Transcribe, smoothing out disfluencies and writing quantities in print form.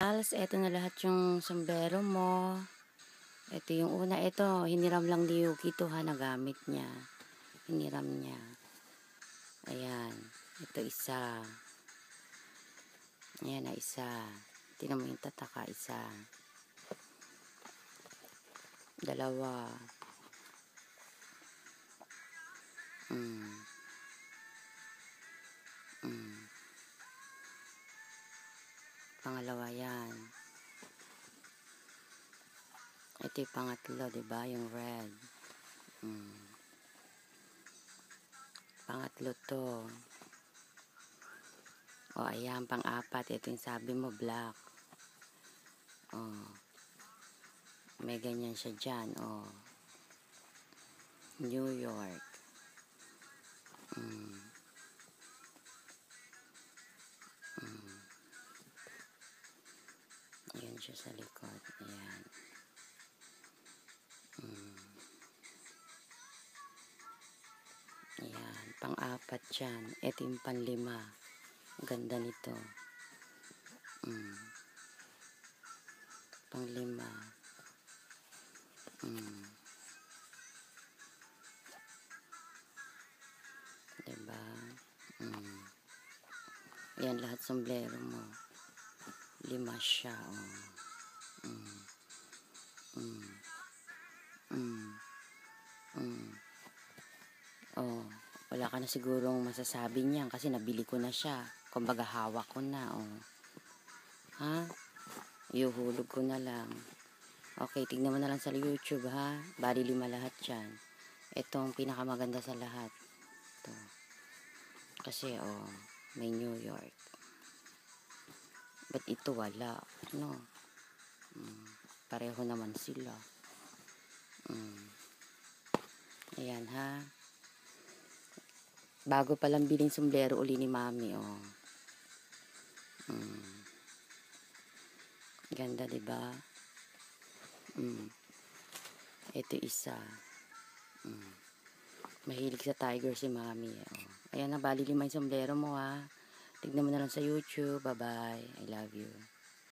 Alas, eto na lahat yung sombrero mo. Ito yung una. Ito, hiniram lang ni Yuki to ha, nagamit niya. Hiniram niya. Ayan. Ito isa. Ayan na isa. Tingnan mo yung tataka, isa. Dalawa. Pangalawa yan. Ito yung pangatlo, diba? Yung red. Pangatlo to. O, ayan, pang-apat. Ito yung sabi mo, black. O. May ganyan siya dyan, o. New York. Ayan siya sa likod. Ayan. Ayan. Pang-apat dyan. Ito yung panlima. Ganda nito. Panglima. Diba? Ayan lahat sombrero mo. 5 siya, oh. Oh, wala ka na sigurong masasabi niyan kasi nabili ko na siya. Kumbaga hawak ko na, oh. Ha? Iuhulog ko na lang. Okay, tignan mo na lang sa YouTube, ha? Bali 5 lahat yan. Ito ang pinakamaganda sa lahat. Ito. Kasi, oh, may New York. But ito wala, no? Pareho naman sila. Ayan, ha? Bago palang biling sombrero uli ni Mami, oh. Ganda, diba? Ito isa. Mahilig sa tiger si Mami, oh. Ayan na, bali 5 yung sombrero mo, ha? Tignan mo na lang sa YouTube. Bye-bye. I love you.